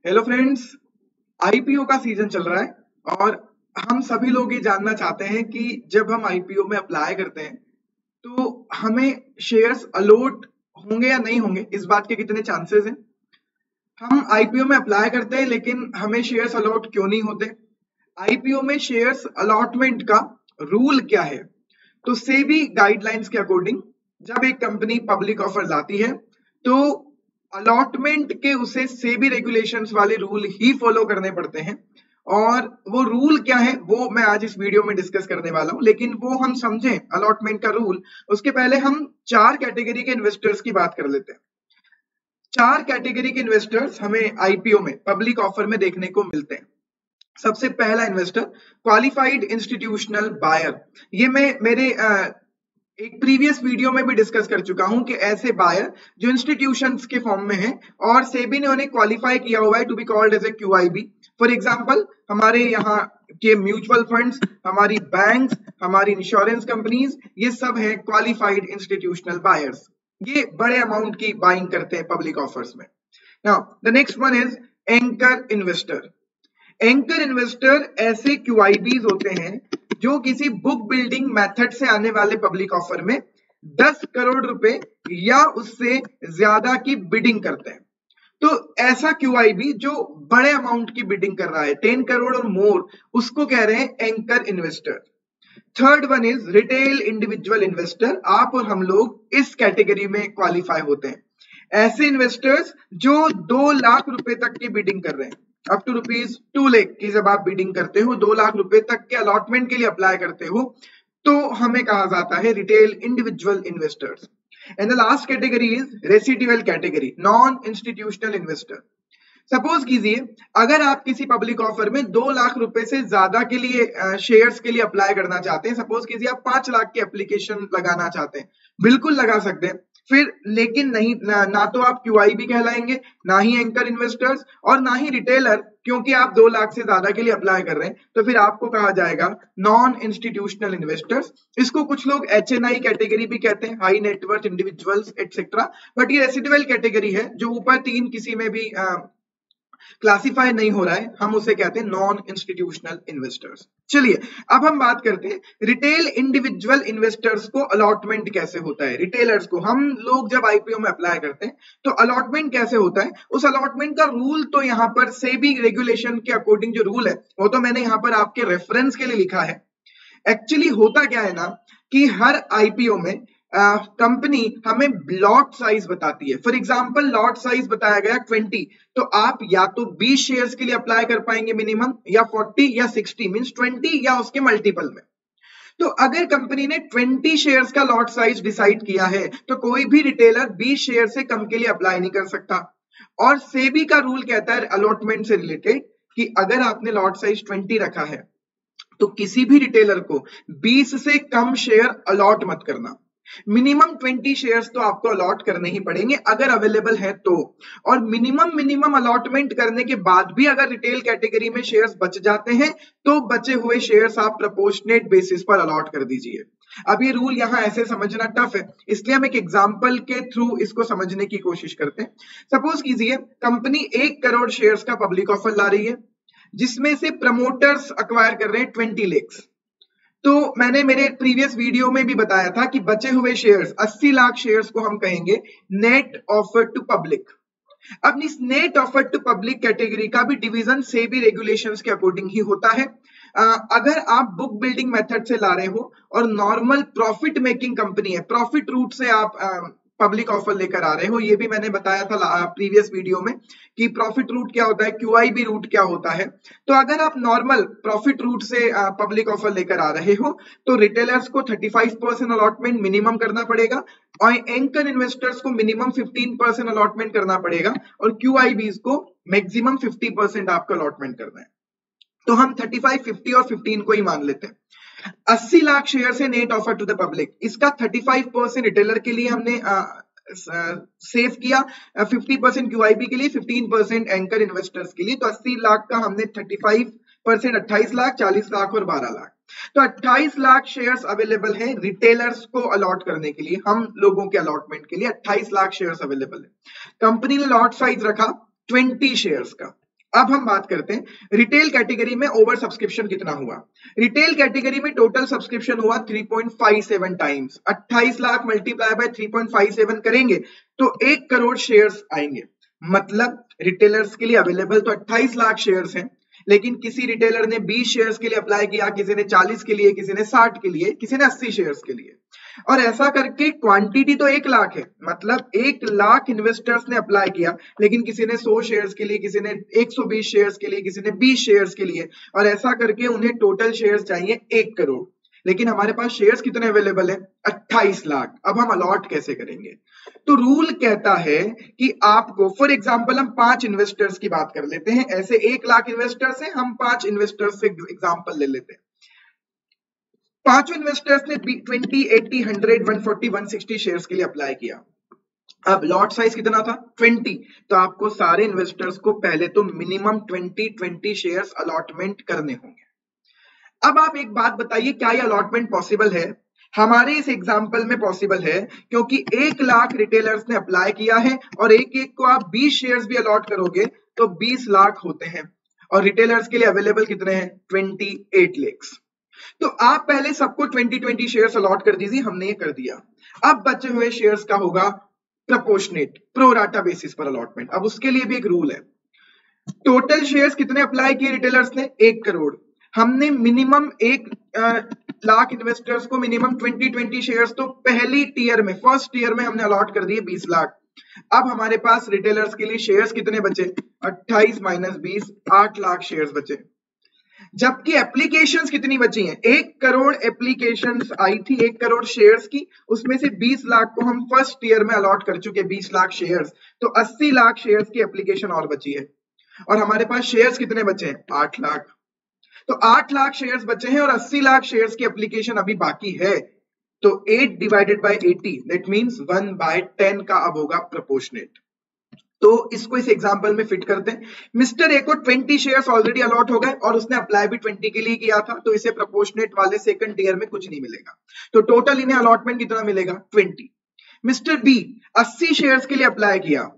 Hello friends, IPO का season चल रहा है और हम सभी लोग ये जानना चाहते हैं कि जब हम आईपीओ में अप्लाई करते हैं तो हमें शेयर्स अलॉट होंगे या नहीं होंगे, इस बात के कितने चांसेस हैं। हम आईपीओ में अप्लाई करते हैं लेकिन हमें शेयर्स अलॉट क्यों नहीं होते। आईपीओ में शेयर्स अलॉटमेंट का रूल क्या है। तो सेबी गाइडलाइंस के अकॉर्डिंग जब एक कंपनी पब्लिक ऑफर लाती है तो अलॉटमेंट के उसे सेबी रेगुलेशंस वाले रूल ही फॉलो करने पड़ते हैं। और वो रूल क्या है वो मैं आज इस वीडियो में डिस्कस करने वाला हूं, लेकिन वो हम समझें अलॉटमेंट का रूल उसके पहले हम चार कैटेगरी के इन्वेस्टर्स की बात कर लेते हैं। चार कैटेगरी के इन्वेस्टर्स हमें आईपीओ में पब्लिक ऑफर में देखने को मिलते हैं। सबसे पहला इन्वेस्टर क्वालिफाइड इंस्टीट्यूशनल बायर। ये मैं मेरे एक प्रीवियस वीडियो में भी डिस्कस कर चुका हूं कि ऐसे बायर जो इंस्टीट्यूशंस के फॉर्म में हैं और सेबी ने उन्हें क्वालिफाई किया हुआ है to be called as a QIB. For example हमारे यहाँ के म्यूचुअल फंड्स, हमारी बैंक्स, हमारी इंश्योरेंस कंपनीज, ये सब हैं क्वालिफाइड इंस्टीट्यूशनल बायर्स। ये बड़े अमाउंट की बाइंग करते हैं पब्लिक ऑफर्स में। Now the next one is anchor investor. Anchor investor ऐसे क्यूआईबीज होते हैं जो किसी बुक बिल्डिंग मेथड से आने वाले पब्लिक ऑफर में 10 करोड़ रुपए या उससे ज्यादा की बिडिंग करते हैं। तो ऐसा क्यूआईबी जो बड़े अमाउंट की बिडिंग कर रहा है 10 करोड़ और मोर, उसको कह रहे हैं anchor investor. Third one is retail individual investor. आप और हम लोग इस कैटेगरी में क्वालिफाई होते हैं। ऐसे इन्वेस्टर्स जो 2 लाख रुपए तक की बिडिंग कर रहे हैं, अप टू ₹2 लाख की जब आप बिडिंग करते हो, 2 लाख रुपए तक के अलॉटमेंट के लिए अप्लाई करते हो, तो हमें कहा जाता है retail individual investors. And the last category is residual category, non institutional investor. Suppose कीजिए अगर आप किसी पब्लिक ऑफर में 2 लाख रुपए से ज्यादा के लिए शेयर्स के लिए अप्लाई करना चाहते हैं। सपोज कीजिए आप 5 लाख की एप्लीकेशन लगाना चाहते हैं, बिल्कुल लगा सकते हैं। फिर लेकिन नहीं ना तो आप क्यूआईबी कहलाएंगे, ना ही एंकर इन्वेस्टर्स और ना ही रिटेलर, क्योंकि आप 2 लाख से ज्यादा के लिए अप्लाई कर रहे हैं। तो फिर आपको कहा जाएगा नॉन इंस्टीट्यूशनल इन्वेस्टर्स। इसको कुछ लोग एचएनआई कैटेगरी भी कहते हैं, high net worth individuals etcetera. But ये रेसिडुअल कैटेगरी है जो ऊपर 3 किसी में भी क्लासिफाई नहीं हो रहा है, हम उसे कहते हैं नॉन इंस्टीट्यूशनल इन्वेस्टर्स। चलिए अब हम बात करते हैं रिटेल इंडिविजुअल इन्वेस्टर्स को अलॉटमेंट कैसे होता है। रिटेलर्स को हम लोग जब आईपीओ में अप्लाई करते हैं तो अलॉटमेंट कैसे होता है, उस अलॉटमेंट का रूल तो यहाँ पर सेबी रेगुलेशन के अकॉर्डिंग जो रूल है वो तो मैंने यहाँ पर आपके रेफरेंस के लिए लिखा है। एक्चुअली होता क्या है ना कि हर आईपीओ में कंपनी हमें लॉट साइज बताती है। फॉर एग्जांपल लॉट साइज बताया गया 20, तो आप या तो 20 शेयर्स के लिए अप्लाई कर पाएंगे मिनिमम, या 40 या 60 मींस 20 या उसके मल्टीपल में। तो अगर कंपनी ने 20 शेयर्स का लॉट साइज डिसाइड किया है तो कोई भी रिटेलर 20 शेयर से कम के लिए अप्लाई नहीं कर सकता। और सेबी का रूल कहता है अलॉटमेंट से रिलेटेड कि अगर आपने लॉट साइज 20 रखा है तो किसी भी रिटेलर को 20 से कम शेयर अलॉट मत करना। मिनिमम 20 शेयर्स तो आपको अलॉट करने ही पड़ेंगे अगर अवेलेबल है तो। और मिनिमम अलॉटमेंट करने के बाद भी अगर रिटेल कैटेगरी में शेयर्स बच जाते हैं तो बचे हुए शेयर्स आप प्रोपोर्शनेट बेसिस पर अलॉट कर दीजिए। अब ये रूल यहां ऐसे समझना टफ है, इसलिए हम एक एग्जांपल के थ्रू इसको समझने की कोशिश करते हैं। सपोज कीजिए कंपनी 1 करोड़ शेयर्स का पब्लिक ऑफर ला रही है जिसमें से प्रमोटर्स अक्वायर कर रहे हैं 20 लाख। तो मैंने मेरे प्रीवियस वीडियो में भी बताया था कि बचे हुए शेयर्स 80 लाख शेयर्स को हम कहेंगे नेट ऑफर टू पब्लिक। अब इस net offer to public category का भी डिवीजन सेबी रेगुलेशंस के अकॉर्डिंग ही होता है। अगर आप बुक बिल्डिंग मेथड से ला रहे हो और नॉर्मल प्रॉफिट मेकिंग कंपनी है, प्रॉफिट रूट से आप पब्लिक ऑफर लेकर आ रहे हो, ये भी मैंने बताया था प्रीवियस वीडियो में कि प्रॉफिट रूट क्या होता है, क्यूआईबी रूट क्या होता है। तो अगर आप नॉर्मल प्रॉफिट रूट से पब्लिक ऑफर लेकर आ रहे हो तो रिटेलर्स को 35% अलॉटमेंट मिनिमम करना पड़ेगा और एंकर इन्वेस्टर्स को मिनिमम 15% अलॉटमेंट करना पड़ेगा और क्यूआईबीज को मैक्सिमम 50% आपका अलॉटमेंट करना है। तो हम 35, 50 और 15 को ही मान लेते हैं। 80 लाख शेयर से net offer to the public, इसका 35% रिटेलर के लिए हमने सेव किया, 50% क्यूआईबी के लिए, 15% एंकर इन्वेस्टर्स के लिए। तो 80 लाख का हमने 35% 28 लाख, 40 लाख और 12 लाख। तो 28 लाख शेयर्स अवेलेबल है रिटेलर्स को अलॉट करने के लिए, हम लोगों के अलॉटमेंट के लिए 28 लाख शेयर्स अवेलेबल है। कंपनी ने लॉट साइज रखा 20 शेयर्स का। अब हम बात करते हैं रिटेल कैटेगरी में ओवर सब्सक्रिप्शन कितना हुआ। रिटेल कैटेगरी में टोटल सब्सक्रिप्शन हुआ 3.57 टाइम्स। 28 लाख मल्टीप्लाई बाय 3.57 करेंगे तो 1 करोड़ शेयर्स आएंगे। मतलब रिटेलर्स के लिए अवेलेबल तो 28 लाख शेयर्स हैं, लेकिन किसी रिटेलर ने 20 शेयर्स के लिए अप्लाई किया, किसी ने 40 के लिए, किसी ने 60 के लिए, किसी ने 80 शेयर्स के लिए, और ऐसा करके क्वांटिटी तो 1 लाख है। मतलब 1 लाख इन्वेस्टर्स ने अप्लाई किया, लेकिन किसी ने 100 शेयर्स के लिए, किसी ने 120 शेयर्स के लिए, किसी ने 20 शेयर्स के लिए, और ऐसा करके उन्हें टोटल शेयर्स चाहिए 1 करोड़। लेकिन हमारे पास शेयर्स कितने अवेलेबल है? 28 लाख। अब हम अलॉट कैसे करेंगे? तो रूल कहता है कि आपको, फॉर एग्जांपल हम 5 इन्वेस्टर्स की बात कर लेते हैं। ऐसे 1 लाख इन्वेस्टर्स हैं, हम 5 इन्वेस्टर्स से एग्जांपल ले लेते हैं। पांचों इन्वेस्टर्स ने 20, 80, 100, 140, 160 शेयर्स के लिए अप्लाई किया। अब लॉट साइज कितना था? 20। तो आपको सारे इन्वेस्टर्स को पहले तो मिनिमम 20 शेयर्स अलॉटमेंट करने होंगे। अब आप एक बात बताइए, क्या ये अलॉटमेंट पॉसिबल है? हमारे इस एग्जाम्पल में पॉसिबल है, क्योंकि 1 लाख रिटेलर्स ने अप्लाई किया है और एक एक को आप 20 शेयर्स भी अलॉट करोगे तो 20 लाख होते हैं, और रिटेलर्स के लिए अवेलेबल कितने हैं? 28 लाख। तो आप पहले सबको 20 शेयर्स अलॉट कर दीजिए, हमने ये कर दिया। अब बचे हुए शेयर्स का होगा प्रपोर्शनेट, प्रो राटा बेसिस पर अलॉटमेंट। अब उसके लिए भी एक रूल है। टोटल शेयर्स कितने अप्लाई किए रिटेलर्स ने? 1 करोड़। हमने मिनिमम 1 लाख इन्वेस्टर्स को मिनिमम 20 शेयर्स तो पहली टीयर में, फर्स्ट टीयर में हमने अलॉट कर दिए 20 लाख। अब हमारे पास रिटेलर्स के लिए शेयर्स कितने बचे? 28 माइनस 20, 8 लाख शेयर्स बचे। जबकि एप्लीकेशंस कितनी बची हैं? 1 करोड़ एप्लीकेशंस आई थी 1 करोड़ शेयर्स की, उसमें से 20 लाख को हम फर्स्ट ईयर में अलॉट कर चुके, 20 लाख शेयर्स। तो 80 लाख शेयर्स की एप्लीकेशन और बची है, और हमारे पास शेयर्स कितने बचे हैं? 8 लाख। तो 8 लाख शेयर्स बचे हैं और 80 लाख शेयर्स की एप्लीकेशन अभी बाकी है। तो 8 डिवाइडेड बाय 80 दैट मींस 1/10 का अब होगा प्रोपोर्शनेट। तो इसको इस एग्जांपल में फिट करते हैं। मिस्टर ए को 20 शेयर्स ऑलरेडी अलॉट हो गए और उसने अप्लाई भी 20 के लिए किया था, तो इसे प्रोपोर्शनेट वाले सेकंड ईयर में कुछ नहीं मिलेगा। तो टोटल इन्हें अलॉटमेंट कितना मिलेगा? 20। मिस्टर बी 80 शेयर्स के लिए अप्लाई किया,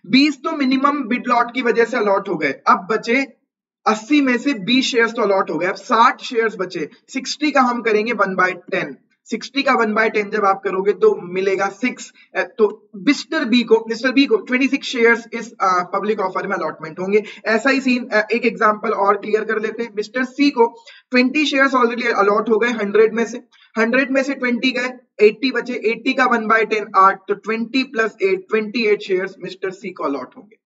20 तो मिनिमम बिड लॉट की वजह से अलॉट हो गए, अब बचे 80 में से 20 शेयर्स तो अलॉट हो गए, अब 60 शेयर्स बचे। 60 का हम करेंगे 1/10। 60 का 1/10 जब आप करोगे तो मिलेगा 6। तो मिस्टर बी को 26 शेयर्स इस पब्लिक ऑफर में अलॉटमेंट होंगे। ऐसा ही सीन एक एग्जांपल और क्लियर कर लेते हैं। मिस्टर सी को 20 शेयर्स ऑलरेडी अलॉट हो गए 100 में से, 100 में से 20 गए, 80 बचे, 80 का 1/10 8, तो 20 प्लस 8 28 शेयर्स मिस्टर सी को अलॉट होंगे।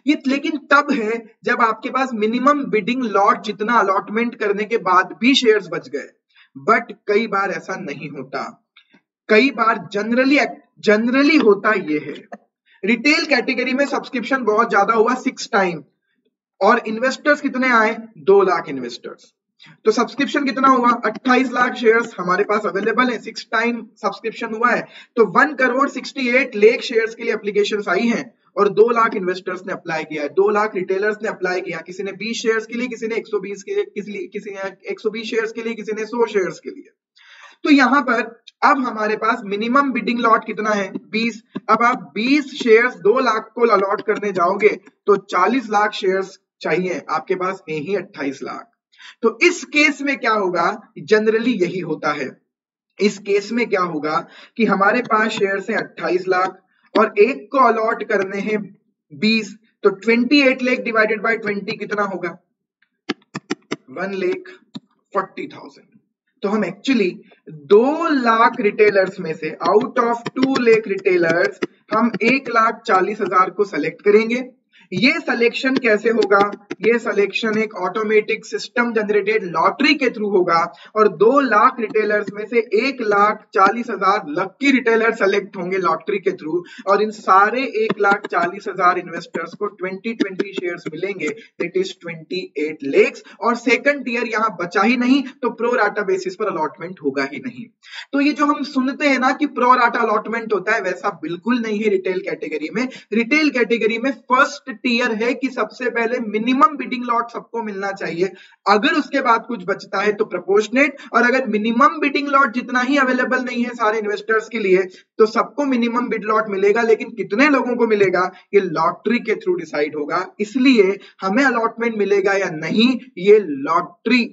ये लेकिन तब है जब आपके पास मिनिमम बिडिंग लॉट जितना अलॉटमेंट करने के बाद भी शेयर्स बच गए। बट कई बार ऐसा नहीं होता। कई बार जनरली होता ये है, रिटेल कैटेगरी में सब्सक्रिप्शन बहुत ज्यादा हुआ 6 टाइम, और इन्वेस्टर्स कितने आए? 2 लाख इन्वेस्टर्स। तो सब्सक्रिप्शन कितना हुआ? 28 लाख शेयर्स हमारे पास अवेलेबल है, 6 टाइम सब्सक्रिप्शन हुआ है, तो 1 करोड़ 68 लाख शेयर्स के लिए एप्लीकेशंस आई हैं और 2 लाख इन्वेस्टर्स ने अप्लाई किया है, 2 लाख रिटेलर्स ने अप्लाई किया, किसी ने 20 शेयर्स के लिए, किसी ने 120 के लिए, किसी ने 120 शेयर्स के लिए, किसी ने 100 शेयर्स के लिए। तो यहां पर अब हमारे पास मिनिमम बिडिंग लॉट कितना है? 20। अब आप 20 शेयर्स 2 लाख को अलॉट करने जाओगे तो 40 लाख शेयर्स चाहिए, आपके पास है ही 28 लाख। तो इस केस में क्या होगा? जनरली यही होता है। इस केस में क्या होगा कि हमारे पास शेयर्स हैं 28 लाख और एक को अलॉट करने हैं 20, तो 28 लाख डिवाइडेड बाय 20 कितना होगा? 1,40,000। तो हम एक्चुअली 2 लाख रिटेलर्स में से आउट ऑफ 2 लाख रिटेलर्स हम 1,40,000 को सेलेक्ट करेंगे। ये सिलेक्शन कैसे होगा? ये सिलेक्शन एक ऑटोमेटिक सिस्टम जनरेटेड लॉटरी के थ्रू होगा और 2 लाख रिटेलर्स में से 1,40,000 लकी रिटेलर सेलेक्ट होंगे लॉटरी के थ्रू, और इन सारे 1,40,000 इन्वेस्टर्स को 20 शेयर्स मिलेंगे, दैट इज 28 लाख। और सेकंड ईयर यहां बचा ही नहीं, तो प्रो राटा बेसिस पर अलॉटमेंट होगा ही नहीं। तो ये जो हम सुनते हैं ना कि प्रो राटा अलॉटमेंट होता है, वैसा बिल्कुल नहीं है रिटेल कैटेगरी में। रिटेल कैटेगरी में फर्स्ट टीयर है कि सबसे पहले मिनिमम बिडिंग लॉट सबको मिलना चाहिए, अगर उसके बाद कुछ बचता है तो प्रोपोर्शनेट, और अगर मिनिमम बिडिंग लॉट जितना ही अवेलेबल नहीं है सारे इन्वेस्टर्स के लिए तो सबको मिनिमम बिड लॉट मिलेगा, लेकिन कितने लोगों को मिलेगा ये लॉटरी के थ्रू डिसाइड होगा। इसलिए हमें अलॉटमेंट मिलेगा या नहीं ये लॉटरी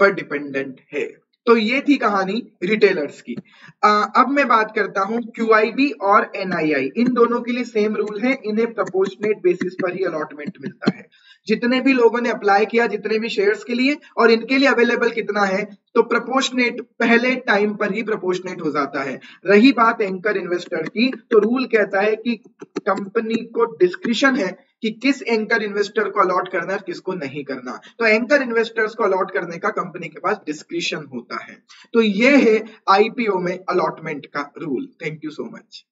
पर डिपेंडेंट है। तो ये थी कहानी रिटेलर्स की। अब मैं बात करता हूं क्यूआईबी और एनआईआई, इन दोनों के लिए सेम रूल है, इन्हें प्रोपोर्शनेट बेसिस पर ही अलॉटमेंट मिलता है। जितने भी लोगों ने अप्लाई किया जितने भी शेयर्स के लिए और इनके लिए अवेलेबल कितना है तो प्रोपोर्शनेट पहले टाइम पर ही प्रोपोर्शनेट हो जाता है। रही बात एंकर इन्वेस्टर की तो रूल कहता है कि कंपनी को डिस्क्रिशन है कि किस एंकर इन्वेस्टर को अलॉट करना है किसको नहीं करना, तो एंकर इन्वेस्टर्स को अलॉट करने का कंपनी के पास डिस्क्रिशन होता है। तो ये है आईपीओ में अलॉटमेंट का rule. Thank you so much.